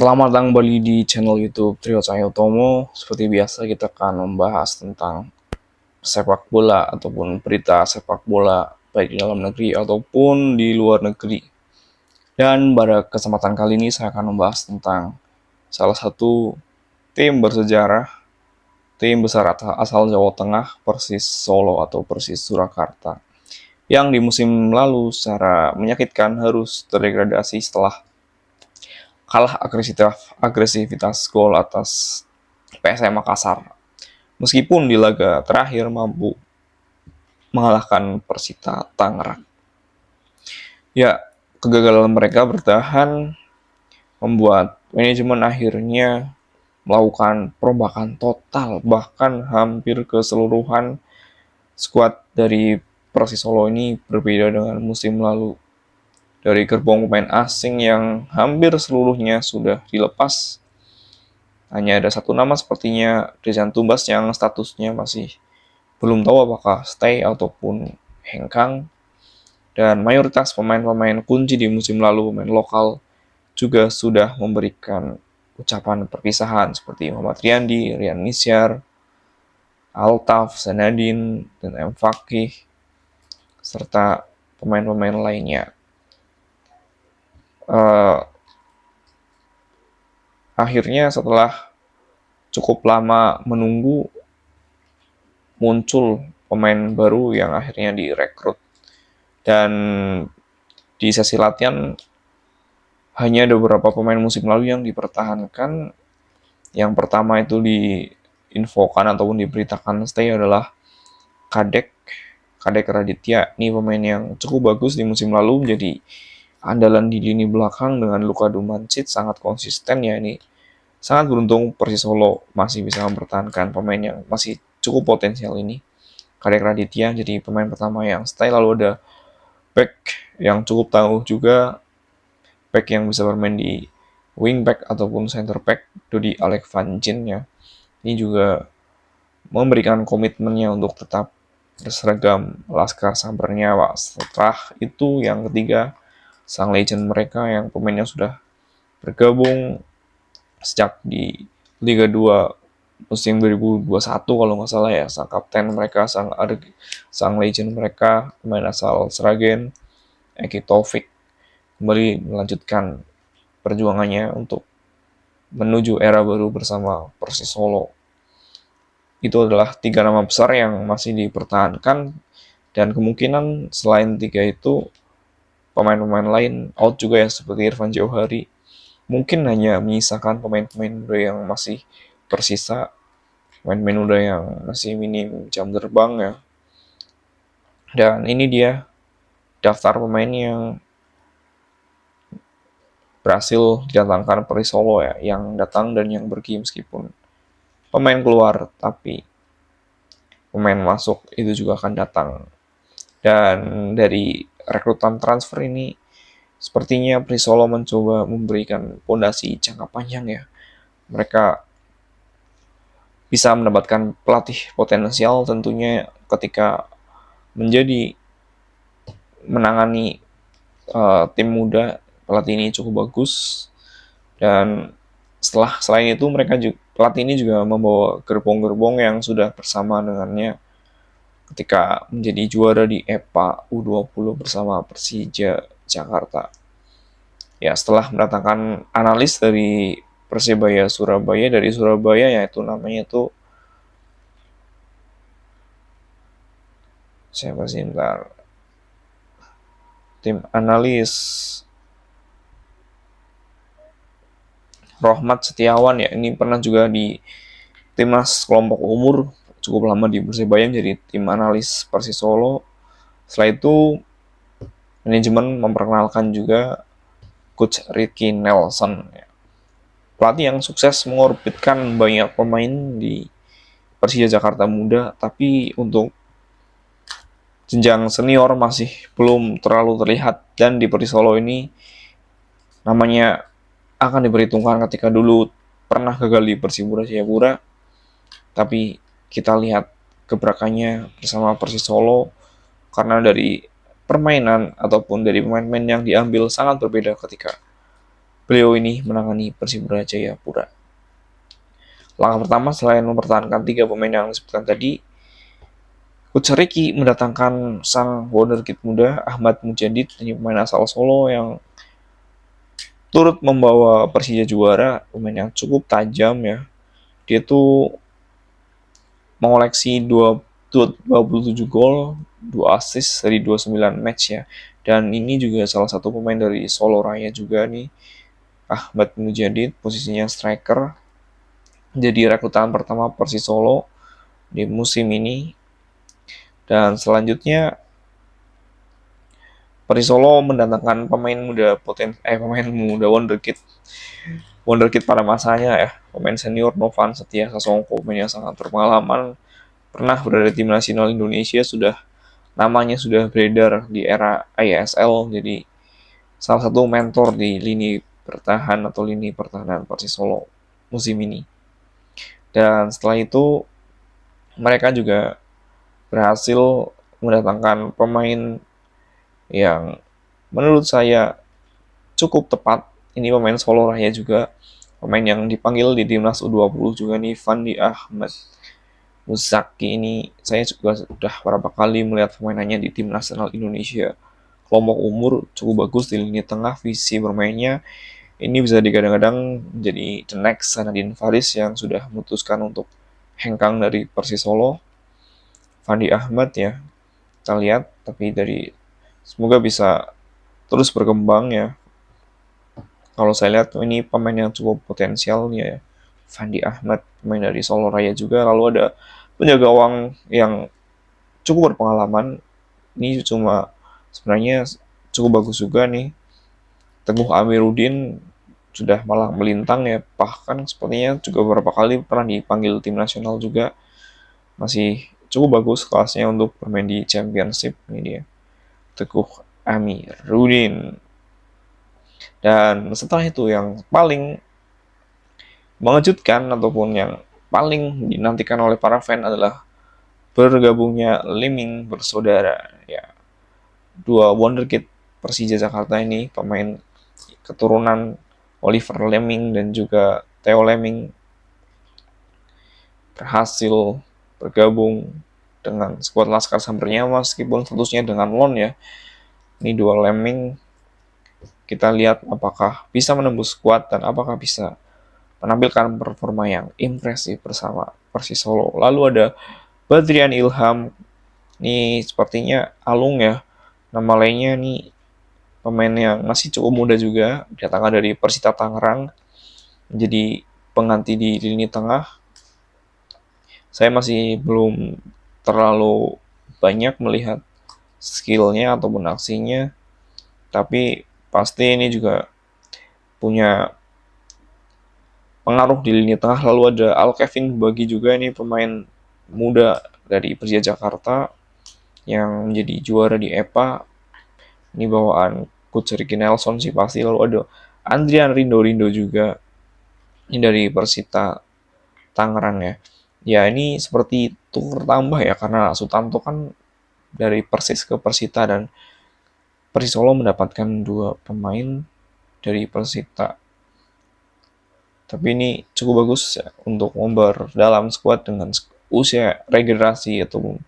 Selamat datang kembali di channel YouTube Trio Cahyo Tomo. Seperti biasa kita akan membahas tentang sepak bola ataupun berita sepak bola baik di dalam negeri ataupun di luar negeri. Dan pada kesempatan kali ini saya akan membahas tentang salah satu tim bersejarah, tim besar asal Jawa Tengah, Persis Solo atau Persis Surakarta, yang di musim lalu secara menyakitkan harus terdegradasi setelah kalah agresivitas gol atas PSM Makassar. Meskipun di laga terakhir mampu mengalahkan Persita Tangerang. Ya, kegagalan mereka bertahan membuat manajemen akhirnya melakukan perombakan total, bahkan hampir keseluruhan skuad dari Persis Solo ini berbeda dengan musim lalu. Dari gerbong pemain asing yang hampir seluruhnya sudah dilepas, hanya ada satu nama sepertinya Rizan Tumbas yang statusnya masih belum tahu apakah stay ataupun hengkang. Dan mayoritas pemain-pemain kunci di musim lalu, pemain lokal, juga sudah memberikan ucapan perpisahan seperti Muhammad Riyandi, Rian Misyar, Altaf, Sanadin, dan M. Fakih, serta pemain-pemain lainnya. Akhirnya setelah cukup lama menunggu, muncul pemain baru yang akhirnya direkrut. Dan di sesi latihan hanya ada beberapa pemain musim lalu yang dipertahankan. Yang pertama itu diinfokan ataupun diberitakan stay adalah Kadek Raditya. Ini pemain yang cukup bagus di musim lalu, menjadi andalan di lini belakang dengan Luka Dumancic, sangat konsisten ya. Ini sangat beruntung Persis Solo masih bisa mempertahankan pemain yang masih cukup potensial ini. Kadek Raditya jadi pemain pertama yang stay. Lalu ada back yang cukup tangguh juga, back yang bisa bermain di wingback ataupun center back, Dodi Alek Vanjin ya. Ini juga memberikan komitmennya untuk tetap berseragam Laskar Sangber Nyawa. Setelah itu yang ketiga, sang legend mereka yang pemainnya sudah bergabung sejak di Liga 2 musim 2021 kalau nggak salah ya, sang kapten mereka, sang legend mereka, pemain asal Sragen, Eki Taufik, kembali melanjutkan perjuangannya untuk menuju era baru bersama Persis Solo. Itu adalah 3 nama besar yang masih dipertahankan, dan kemungkinan selain 3 itu pemain-pemain lain out juga ya, seperti Irfan Jauhari. Mungkin hanya menyisakan pemain-pemain muda yang masih tersisa, pemain-pemain muda yang masih minim jam terbang ya. Dan ini dia daftar pemain yang berhasil didatangkan Persis Solo ya, yang datang dan yang pergi. Meskipun pemain keluar, tapi pemain masuk itu juga akan datang. Dan dari rekrutan transfer ini, sepertinya Persis Solo mencoba memberikan fondasi jangka panjang ya. Mereka bisa mendapatkan pelatih potensial tentunya ketika menjadi menangani tim muda. Pelatih ini cukup bagus, dan selain itu mereka juga, pelatih ini juga membawa gerbong-gerbong yang sudah bersama dengannya ketika menjadi juara di EPA U20 bersama Persija Jakarta. Ya, setelah mendatangkan analis dari Persebaya Surabaya, dari Surabaya, yaitu namanya itu siapa sih, bentar, tim analis Rohmat Setiawan ya, ini pernah juga di timnas kelompok umur, cukup lama di Persebaya menjadi tim analis Persis Solo. Setelah itu manajemen memperkenalkan juga Coach Ricky Nelson ya. Pelatih yang sukses mengorbitkan banyak pemain di Persija Jakarta Muda, tapi untuk jenjang senior masih belum terlalu terlihat. Dan di Persis Solo ini namanya akan diperhitungkan ketika dulu pernah gagal di Persipura Jayapura, tapi kita lihat gebrakannya bersama Persis Solo karena dari permainan ataupun dari pemain-pemain yang diambil sangat berbeda ketika beliau ini menangani Persibara Jayapura. Langkah pertama selain mempertahankan 3 pemain yang disebutkan tadi, Coach Ricky mendatangkan sang wonderkid muda Ahmad Mujadid, ini pemain asal Solo yang turut membawa Persija juara, pemain yang cukup tajam ya. Dia tuh mengoleksi 27 gol, 2 assist dari 29 match ya. Dan ini juga salah satu pemain dari Solo Raya juga nih, Ahmad Mujadid, posisinya striker. Jadi rekrutan pertama Persis Solo di musim ini. Dan selanjutnya Persis Solo mendatangkan pemain muda wonderkid pada masanya ya. Pemain senior Novan Setia Sasongko, pemain yang sangat berpengalaman, pernah berada di tim nasional Indonesia, namanya sudah beredar di era ISL, jadi salah satu mentor di lini bertahan atau lini pertahanan Persis Solo musim ini. Dan setelah itu mereka juga berhasil mendatangkan pemain yang menurut saya cukup tepat. Ini pemain Solo Raya juga, pemain yang dipanggil di timnas U20 juga nih, Fandi Ahmad Muzaki. Ini saya juga sudah beberapa kali melihat permainannya di tim nasional Indonesia. Kelompok umur cukup bagus di lini tengah, visi bermainnya ini bisa digadang-gadang menjadi the next Sanadin Faris yang sudah memutuskan untuk hengkang dari Persis Solo. Fandi Ahmad ya, kita lihat, tapi semoga bisa terus berkembang ya. Kalau saya lihat ini pemain yang cukup potensial ya. Fandi Ahmad, pemain dari Solo Raya juga. Lalu ada penjaga gawang yang cukup berpengalaman. Ini sebenarnya cukup bagus juga nih. Teguh Amiruddin sudah malah melintang ya. Bahkan sepertinya juga beberapa kali pernah dipanggil tim nasional juga. Masih cukup bagus kelasnya untuk bermain di Championship. Ini dia, Teguh Amiruddin. Dan setelah itu yang paling mengejutkan ataupun yang paling dinantikan oleh para fan adalah bergabungnya Liming bersaudara ya. Dua wonderkid Persija Jakarta ini, pemain keturunan Oliver Lemming dan juga Theo Lemming, berhasil bergabung dengan skuad Laskar Sambernya meskipun statusnya dengan loan ya. Ini dua Lemming, kita lihat apakah bisa menembus skuad dan apakah bisa menampilkan performa yang impresif bersama Persis Solo. Lalu ada Badrian Ilham, ini sepertinya Alung ya, nama lainnya nih, pemain yang masih cukup muda juga, datangnya dari Persita Tangerang, menjadi pengganti di lini tengah. Saya masih belum terlalu banyak melihat skillnya ataupun aksinya, tapi pasti ini juga punya pengaruh di lini tengah. Lalu ada Al-Kevin Bagi juga, ini pemain muda dari Persija Jakarta yang menjadi juara di EPA. Ini bawaan Coach Ricky Nelson sih pasti. Lalu ada Andrian Rindo juga, ini dari Persita Tangerang ya. Ya ini seperti tukar tambah ya, karena Sutanto kan dari Persis ke Persita dan Persis Solo mendapatkan 2 pemain dari Persita. Tapi ini cukup bagus ya untuk memperdalam skuad dengan usia regenerasi atau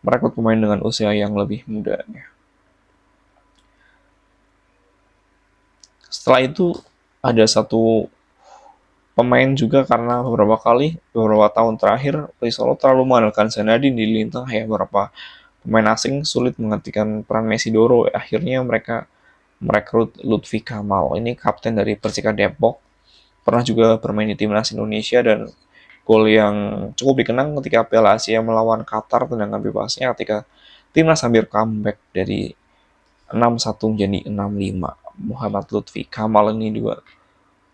merekrut pemain dengan usia yang lebih muda. Setelah itu ada satu pemain juga, karena beberapa tahun terakhir Persis Solo terlalu mengandalkan Sanadin di lini tengah ya. Beberapa pemain asing sulit menggantikan peran Messi Doro. Akhirnya mereka merekrut Lutfi Kamal. Ini kapten dari Persika Depok. Pernah juga bermain di timnas Indonesia dan gol yang cukup dikenang ketika Piala Asia melawan Qatar, tendangan bebasnya ketika timnas hampir comeback dari 6-1 menjadi 6-5. Muhammad Lutfi Kamal ini juga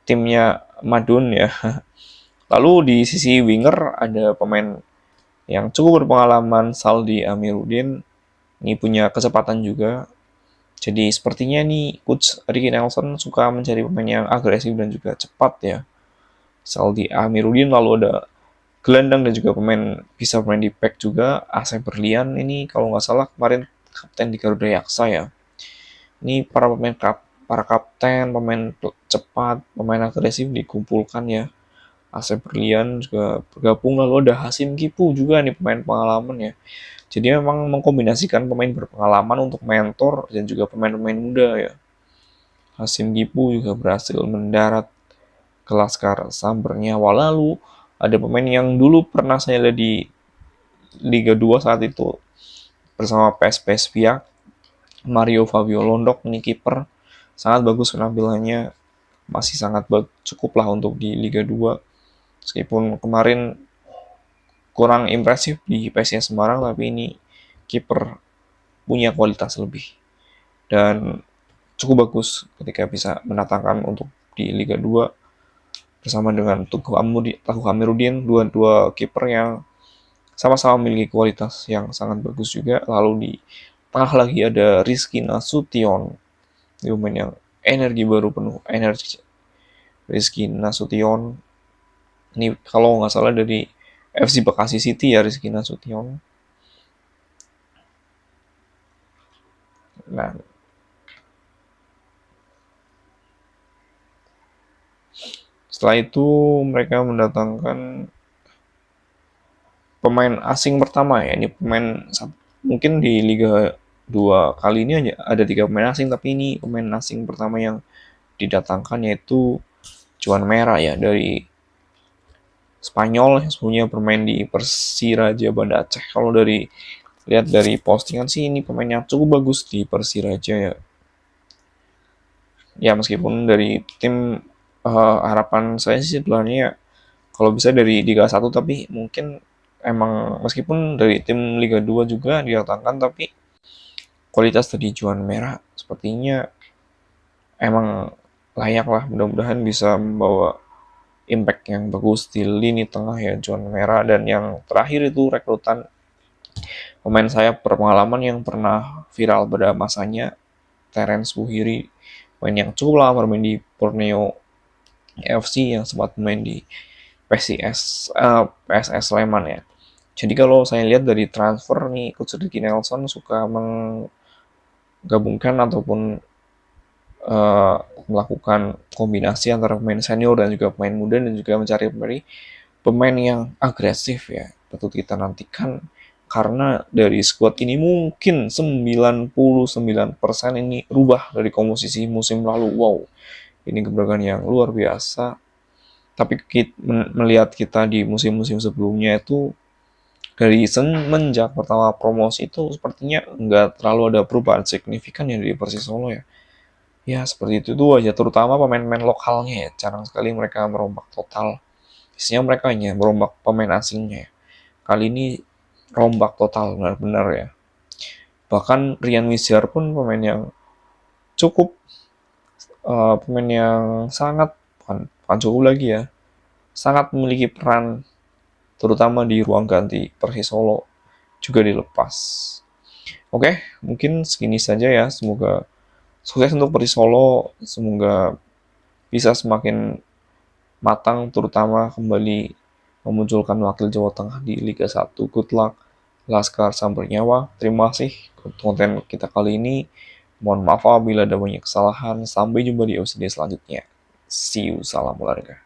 timnya Madun ya. Lalu di sisi winger ada pemain yang cukup berpengalaman, Saldi Amiruddin. Ini punya kecepatan juga. Jadi sepertinya nih Coach Ricky Nelson suka mencari pemain yang agresif dan juga cepat ya. Saldi Amiruddin, lalu ada gelandang dan juga pemain bisa bermain di back juga, Asep Berlian. Ini kalau nggak salah kemarin kapten di Garuda Yaksa ya. Ini para pemain para kapten, pemain cepat, pemain agresif dikumpulkan ya. Asep Berlian juga bergabung, lalu ada Hasim Kipu juga nih pemain pengalaman ya. Jadi memang mengkombinasikan pemain berpengalaman untuk mentor dan juga pemain-pemain muda ya. Hasim Kipu juga berhasil mendarat ke Laskar Samber Nyawa. Lalu ada pemain yang dulu pernah saya lihat di Liga 2 saat itu bersama PSPS Piak, Mario Fabio Londok nih kiper, sangat bagus penampilannya, masih sangat cukup lah untuk di Liga 2. Meskipun kemarin kurang impresif di PSIS Semarang, tapi ini kiper punya kualitas lebih dan cukup bagus ketika bisa mendatangkan untuk di Liga 2 bersama dengan Teguh Amiruddin, dua kiper yang sama-sama memiliki kualitas yang sangat bagus juga. Lalu di tengah lagi ada Rizky Nasution, pemain yang energi baru, penuh energi. Rizky Nasution ini kalau nggak salah dari FC Bekasi City ya, Rizky Nasution. Nah, setelah itu mereka mendatangkan pemain asing pertama ya. Ini pemain mungkin di Liga 2 kali ini aja ada 3 pemain asing, tapi ini pemain asing pertama yang didatangkan yaitu Juan Merah ya, dari Spanyol yang sebelumnya bermain di Persiraja Banda Aceh. Kalau dari lihat dari postingan sih ini pemain yang cukup bagus di Persiraja ya. Ya meskipun dari tim harapan saya sih sebenarnya kalau bisa dari Liga 1, tapi mungkin emang meskipun dari tim Liga 2 juga didatangkan, tapi kualitas tadi Juan Merah sepertinya emang layak lah, mudah-mudahan bisa membawa impact yang bagus di lini tengah ya Juan Merah. Dan yang terakhir itu rekrutan pemain sayap berpengalaman yang pernah viral pada masanya, Terence Buhiri, pemain yang cukup lama bermain di Borneo FC yang sempat main di PSS Sleman ya. Jadi kalau saya lihat dari transfer nih, Coach Ricky Nelson suka menggabungkan ataupun melakukan kombinasi antara pemain senior dan juga pemain muda, dan juga mencari pemain yang agresif ya. Patut kita nantikan karena dari squad ini mungkin 99% ini rubah dari komposisi musim lalu. Wow, ini gebrakan yang luar biasa. Tapi melihat kita di musim-musim sebelumnya itu, dari semenjak pertama promosi itu sepertinya nggak terlalu ada perubahan signifikan ya dari Persis Solo ya. Ya seperti itu tuh aja, terutama pemain-pemain lokalnya ya. Jarang sekali mereka merombak total. Biasanya mereka hanya merombak pemain asingnya ya. Kali ini rombak total benar-benar ya. Bahkan Rian Misyar pun pemain yang cukup, pemain yang sangat, bukan cukup lagi ya, sangat memiliki peran terutama di ruang ganti Persis Solo juga dilepas. Oke, mungkin segini saja ya. Semoga sukses untuk Persis Solo. Semoga bisa semakin matang, terutama kembali memunculkan wakil Jawa Tengah di Liga 1. Good luck Laskar Samber Nyawa. Terima kasih untuk konten kita kali ini. Mohon maaf apabila ada banyak kesalahan. Sampai jumpa di episode selanjutnya. See you, salam olahraga.